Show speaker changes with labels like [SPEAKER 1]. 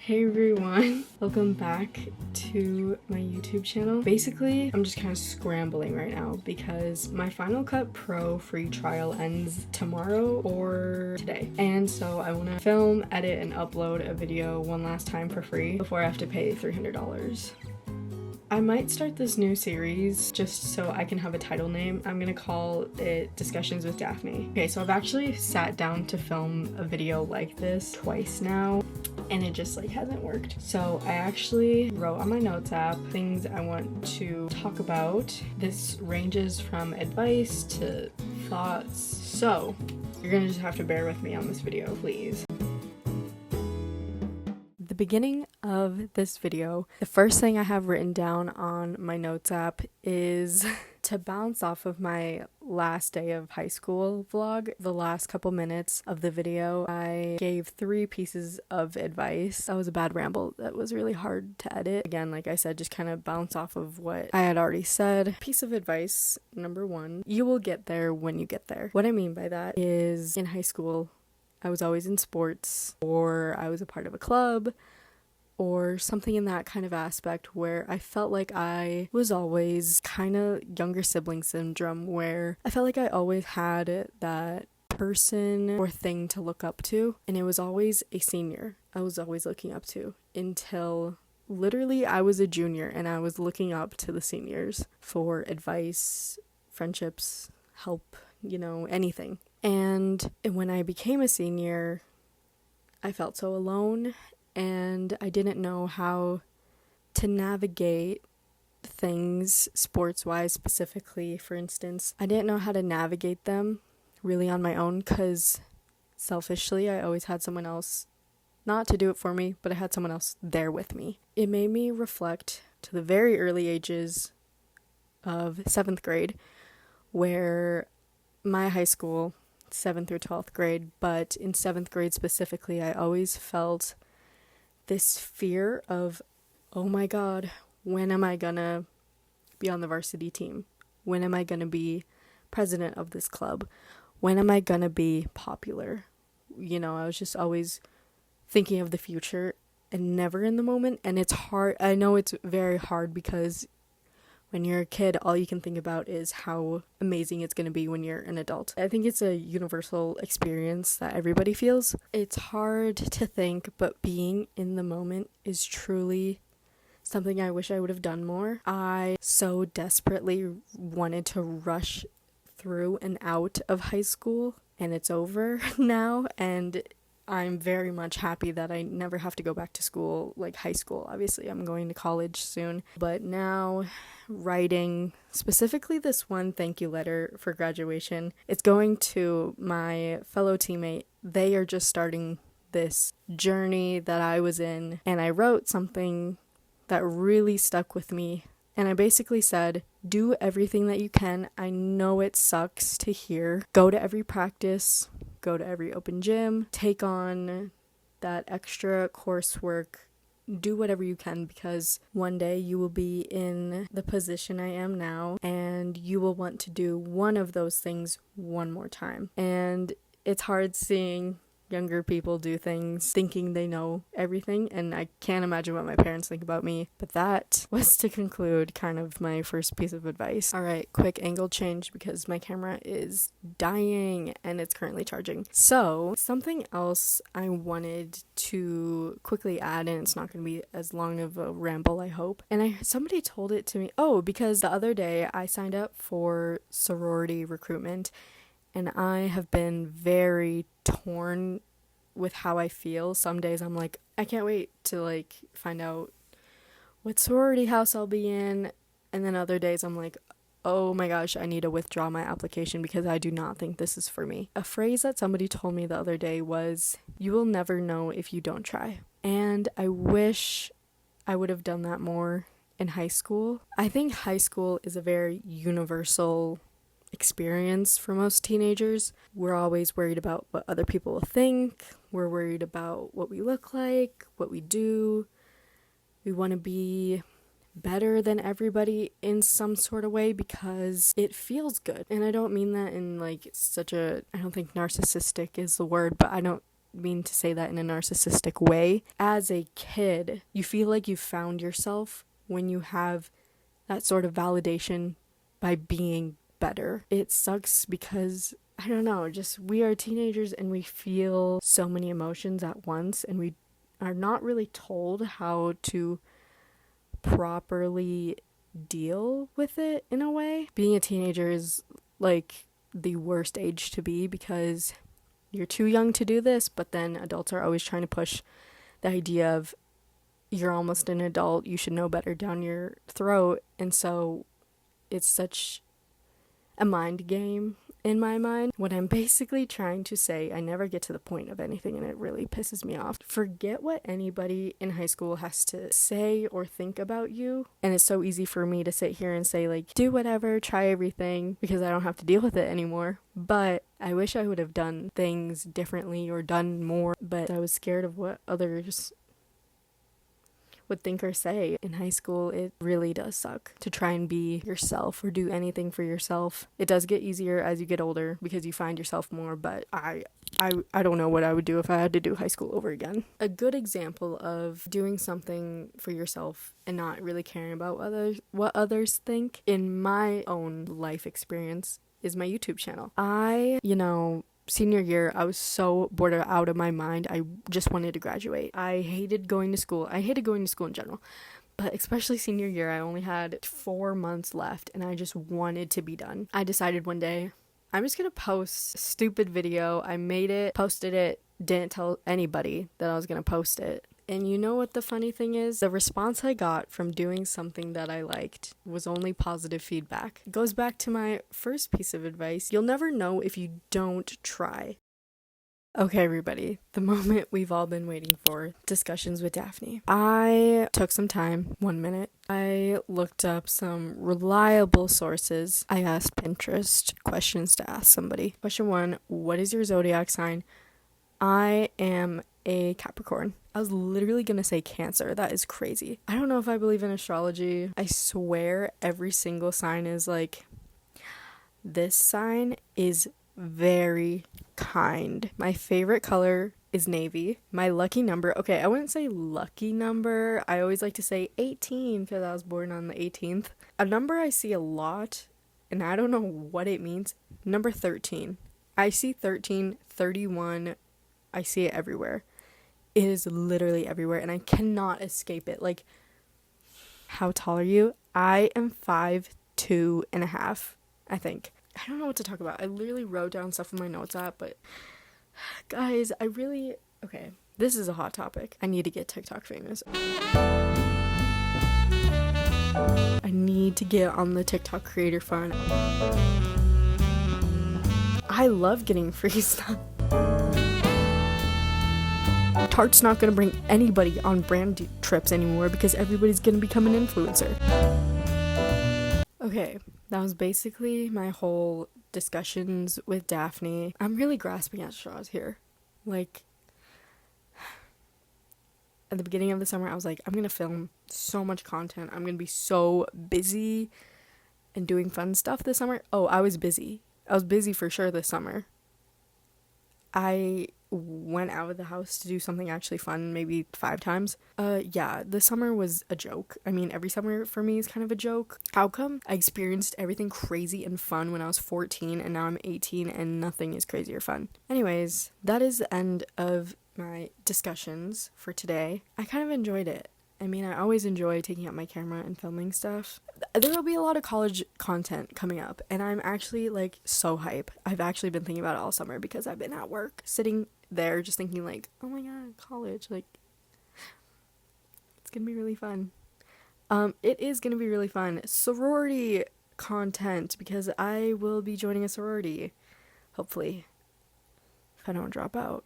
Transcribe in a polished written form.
[SPEAKER 1] Hey everyone, welcome back to my YouTube channel. Basically, I'm just kind of scrambling right now because my Final Cut Pro free trial ends tomorrow or today. And so I want to film, edit, and upload a video one last time for free before I have to pay $300. I might start this new series just so I can have a title name. I'm gonna call it Discussions with Daphne. Okay, so I've actually sat down to film a video like this twice now, and it just hasn't worked. So I actually wrote on my notes app things I want to talk about. This ranges from advice to thoughts. So you're gonna just have to bear with me on this video, please. The beginning of this video, the first thing I have written down on my notes app is to bounce off of my last day of high school vlog. The last couple minutes of the video, I gave 3 pieces of advice. That was a bad ramble. That was really hard to edit. Again, like I said, just kind of bounce off of what I had already said. Piece of advice number 1, you will get there when you get there. What I mean by that is in high school, I was always in sports, or I was a part of a club, or something in that kind of aspect where I felt like I was always kind of younger sibling syndrome, where I felt like I always had that person or thing to look up to, and it was always a senior I was always looking up to until literally I was a junior and I was looking up to the seniors for advice, friendships, help, anything. And when I became a senior, I felt so alone, and I didn't know how to navigate things sports-wise specifically, for instance. I didn't know how to navigate them really on my own because selfishly I always had someone else, not to do it for me, but I had someone else there with me. It made me reflect to the very early ages of 7th grade, where my high school, 7th through 12th grade, but in 7th grade specifically, I always felt this fear of, oh my god, when am I gonna be on the varsity team? When am I gonna be president of this club? When am I gonna be popular? I was just always thinking of the future and never in the moment, and it's hard. I know it's very hard because when you're a kid, all you can think about is how amazing it's going to be when you're an adult. I think it's a universal experience that everybody feels. It's hard to think, but being in the moment is truly something I wish I would have done more. I so desperately wanted to rush through and out of high school, and it's over now, and I'm very much happy that I never have to go back to school, like high school. Obviously, I'm going to college soon. But now, writing specifically this one thank you letter for graduation, it's going to my fellow teammate. They are just starting this journey that I was in, and I wrote something that really stuck with me. And I basically said, do everything that you can. I know it sucks to hear. Go to every practice. Go to every open gym, take on that extra coursework, do whatever you can, because one day you will be in the position I am now and you will want to do one of those things one more time. And it's hard seeing younger people do things thinking they know everything, and I can't imagine what my parents think about me. But that was to conclude kind of my first piece of advice. Alright, quick angle change because my camera is dying and it's currently charging. So something else I wanted to quickly add, and it's not going to be as long of a ramble, I hope, and somebody told it to me, because the other day I signed up for sorority recruitment, and I have been very torn with how I feel. Some days I'm like, I can't wait to find out what sorority house I'll be in. And then other days I'm like, oh my gosh, I need to withdraw my application because I do not think this is for me. A phrase that somebody told me the other day was, you will never know if you don't try. And I wish I would have done that more in high school. I think high school is a very universal experience for most teenagers. We're always worried about what other people will think. We're worried about what we look like, what we do. We want to be better than everybody in some sort of way because it feels good. And I don't mean that in such a, I don't think narcissistic is the word, but I don't mean to say that in a narcissistic way. As a kid, you feel like you found yourself when you have that sort of validation by being better. It sucks because, I don't know, just we are teenagers and we feel so many emotions at once, and we are not really told how to properly deal with it in a way. Being a teenager is like the worst age to be because you're too young to do this, but then adults are always trying to push the idea of you're almost an adult, you should know better down your throat. And so it's such a mind game in my mind. What I'm basically trying to say, I never get to the point of anything and it really pisses me off. Forget what anybody in high school has to say or think about you. And it's so easy for me to sit here and say like, do whatever, try everything, because I don't have to deal with it anymore. But I wish I would have done things differently or done more, but I was scared of what others would think or say. In high school, it really does suck to try and be yourself or do anything for yourself. It does get easier as you get older because you find yourself more, but I don't know what I would do if I had to do high school over again. A good example of doing something for yourself and not really caring about what others think, in my own life experience, is my YouTube channel. Senior year, I was so bored out of my mind. I just wanted to graduate. I hated going to school. I hated going to school in general. But especially senior year, I only had 4 months left and I just wanted to be done. I decided one day, I'm just gonna post a stupid video. I made it, posted it, didn't tell anybody that I was gonna post it. And you know what the funny thing is? The response I got from doing something that I liked was only positive feedback. It goes back to my first piece of advice. You'll never know if you don't try. Okay, everybody, the moment we've all been waiting for, discussions with Daphne. I took some time, 1 minute. I looked up some reliable sources. I asked Pinterest questions to ask somebody. Question 1, what is your zodiac sign? I am a Capricorn. I was literally gonna say Cancer. That is crazy. I don't know if I believe in astrology. I swear every single sign is like, this sign is very kind. My favorite color is navy. My lucky number, okay, I wouldn't say lucky number. I always like to say 18 because I was born on the 18th. A number I see a lot, and I don't know what it means, number 13. I see 13, 31, I see it everywhere. It is literally everywhere and I cannot escape it. Like, how tall are you? I am 5'2.5", I think. I don't know what to talk about. I literally wrote down stuff in my notes app, but guys, okay, this is a hot topic. I need to get TikTok famous. I need to get on the TikTok creator fund. I love getting free stuff. Tarte's not going to bring anybody on brand trips anymore because everybody's going to become an influencer. Okay, that was basically my whole discussions with Daphne. I'm really grasping at straws here. Like, at the beginning of the summer, I was like, I'm going to film so much content. I'm going to be so busy and doing fun stuff this summer. Oh, I was busy. I was busy for sure this summer. I went out of the house to do something actually fun maybe 5 times. Yeah, the summer was a joke. I mean, every summer for me is kind of a joke. How come I experienced everything crazy and fun when I was 14 and now I'm 18 and nothing is crazy or fun? Anyways, that is the end of my discussions for today. I kind of enjoyed it. I mean, I always enjoy taking out my camera and filming stuff. There will be a lot of college content coming up, and I'm actually, like, so hype. I've actually been thinking about it all summer because I've been at work, sitting there just thinking, like, oh my god, college, like, it's gonna be really fun. It is gonna be really fun. Sorority content, because I will be joining a sorority, hopefully, if I don't drop out.